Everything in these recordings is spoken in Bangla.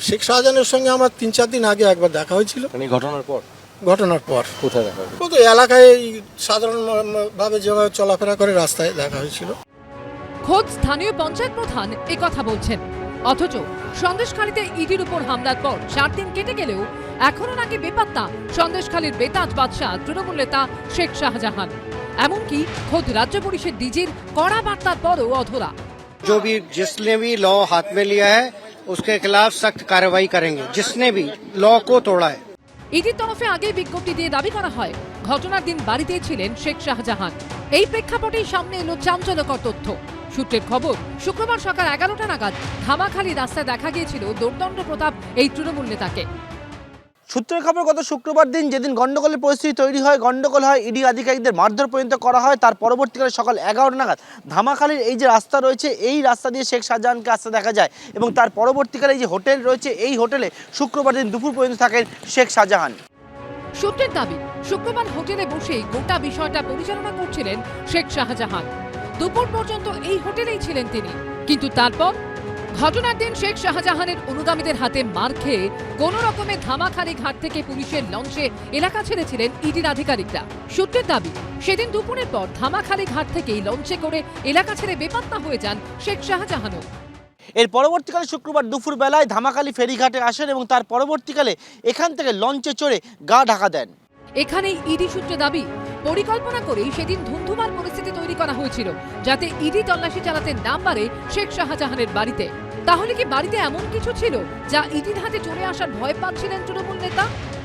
শেখ শাহজাহানের সঙ্গে আমার 3-4 দিন আগে একবার দেখা হয়েছিল। মানে ঘটনার পর? ঘটনার পর। কোথায় দেখা হয়েছিল? ও তো এলাকায় সাধারণভাবে যেভাবে চলাফেরা করে রাস্তায় দেখা হয়েছিল। খোদ স্থানীয় পঞ্চায়েত প্রধান কথা বলছেন, অথচ সন্দেশখালীতে ইডির উপর হামলার পর 4 দিন কেটে গেলেও এখনো নাকি বেপাত্তা সন্দেশখালীর বেতাজ বাদশাহ তৃণমূল নেতা শেখ শাহজাহান। এমনকি খোদ রাজ্য পুলিশের ডিজির কড়া বার্তার পরও অধরা। जो भी जिसने भी लॉ हाथ में लिया है उसके खिलाफ सख्त कार्रवाई करेंगे, जिसने भी लॉ को तोड़ा है। ইডির তরফে আগেই বিজ্ঞপ্তি দিয়ে দাবি করা হয় ঘটনার দিন বাড়িতে ছিলেন শেখ শাহজাহান। এই প্রেক্ষাপটেই সামনে এলো চাঞ্চল্যকর তথ্য। সূত্রের খবর, শুক্রবার সকাল 11টা নাগাদ ধামাখালী রাস্তায় দেখা গিয়েছিল দোর্দণ্ড প্রতাপ এই তৃণমূল নেতাকে। সূত্রের খবর, গত শুক্রবার দিন যেদিন গন্ডগোলের পরিস্থিতি তৈরি হয়, গন্ডগোল হয়, ইডি আধিকারিকদের মারধর পর্যন্ত করা হয়, তার পরবর্তীকালে সকাল 11টা নাগাদ ধামাখালীর এই যে রাস্তা রয়েছে এই রাস্তা দিয়ে শেখ শাহজাহানকে আসতে দেখা যায় এবং তার পরবর্তীকালে এই যে হোটেল রয়েছে এই হোটেলে শুক্রবার দিন দুপুর পর্যন্ত থাকেন শেখ শাহজাহান। সূত্রের দাবি, শুক্রবার হোটেলে বসেই গোটা বিষয়টা পরিচালনা করছিলেন শেখ শাহজাহান। দুপুর পর্যন্ত এই হোটেলেই ছিলেন তিনি, কিন্তু তারপর ঘটনার দিন শেখ শাহজাহানের অনুগামীদের হাতে মার খেয়ে কোন রকমে ধামাখালী ঘাট থেকে পুলিশের লঞ্চে এলাকা ছেড়েছিলেন ইডির আধিকারিকরা। সূত্রের দাবি, সেদিন দুপুরের পর ধামাখালী ঘাট থেকেই লঞ্চে করে এলাকা ছেড়ে বেপাত্তা হয়ে যান শেখ শাহজাহানও। এর পরবর্তীকালে শুক্রবার দুপুর বেলায় ধামাখালী ফেরিঘাটে আসেন এবং তার পরবর্তীকালে এখান থেকে লঞ্চে চড়ে গা ঢাকা দেন। এখানেই ইডি সূত্রে দাবি, পরিকল্পনা করেই সেদিন ধুমধুমার পরিস্থিতি তৈরি করা হয়েছিল যাতে ইডি তল্লাশি চালাতে না পারে শেখ শাহজাহানের বাড়িতে। তাহলে কি বাড়িতে এমন কিছু ছিল যা ইডির হাতে চলে আসার ভয় পাচ্ছিলেন তৃণমূল নেতা?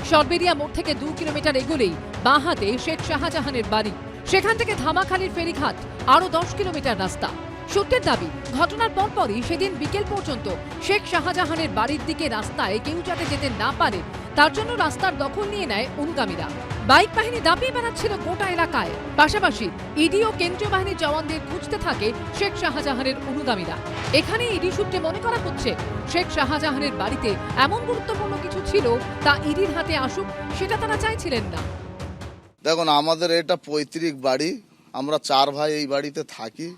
সরবেরিয়া মোড় থেকে 2 কিলোমিটার এগোলেই বাঁ হাতে শেখ শাহজাহানের বাড়ি, সেখান থেকে ধামাখালীর ফেরিঘাট আরো 10 কিলোমিটার রাস্তা। সূত্রের দাবি, ঘটনার পরপরই সেদিন বিকেল পর্যন্ত শেখ শাহজাহানের বাড়ির দিকে রাস্তায় কেউ যাতে যেতে না পারে তার জন্য রাস্তার দখল নিয়ে নেয় অনুগামীরা। বাইক বাহিনী দাপিয়ে বেড়াচ্ছিল গোটা এলাকায়। পাশাপাশি ইডি ও কেন্দ্রীয় বাহিনীর জওয়ানদের খুঁজতে থাকে শেখ শাহজাহানের অনুগামীরা। এখানে ইডি সূত্রে মনে করা হচ্ছে শেখ শাহজাহানের বাড়িতে এমন গুরুত্বপূর্ণ কিছু ছিল তা ইডির হাতে আসুক, সেটা তারা চাইছিলেন না। দেখুন, আমাদের এটা পৈতৃক বাড়ি, আমরা 4 ভাই এই বাড়িতে থাকি,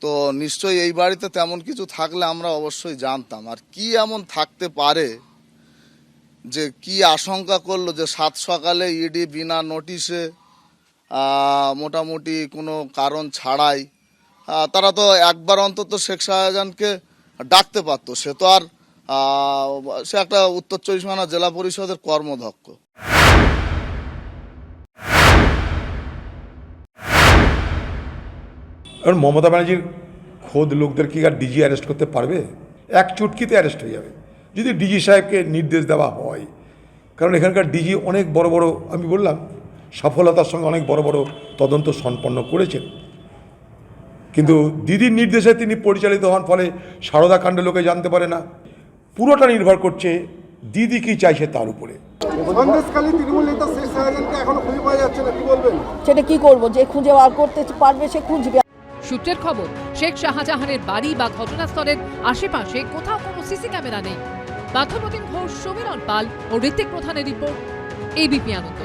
তো নিশ্চয়ই এই বাড়িতে তেমন কিছু থাকলে আমরা অবশ্যই জানতাম। আর কি এমন থাকতে পারে যে কি আশঙ্কা করলো যে 7 সকালে ইডি বিনা নোটিশে মোটামুটি কোনো কারণ ছাড়াই তারা তো একবার অন্তত শেখ শাহজাহানকে ডাকতে পারতো। সে তো আর সে একটা উত্তর 24 পরগনা জেলা পরিষদের কর্মদক্ষ। এখন মমতা ব্যানার্জির খোদ লোকদের কি আর ডিজি অ্যারেস্ট করতে পারবে? এক চুটকিতে অ্যারেস্ট হয়ে যাবে যদি ডিজি সাহেবকে নির্দেশ দেওয়া হয়। কারণ এখানকার ডিজি অনেক বড় বড়, আমি বললাম সফলতার সঙ্গে অনেক বড় বড় তদন্ত সম্পন্ন করেছেন, কিন্তু দিদির নির্দেশে তিনি পরিচালিত হন, ফলে সারদা কাণ্ড লোকে জানতে পারে না। পুরোটা নির্ভর করছে দিদি কি চাইছে তার উপরে। সেটা কি করবো, যে খুঁজে বার করতে পারবে সে খুঁজবে। সূত্রের খবর, শেখ শাহজাহানের বাড়ি বা ঘটনাস্থলের আশেপাশে কোথাও কোনো সিসি ক্যামেরা নেই। পার্থপ্রতিম ঘোষ, সমীরণ পাল ও ঋত্বিক প্রধানের রিপোর্ট, এবিপি আনন্দ।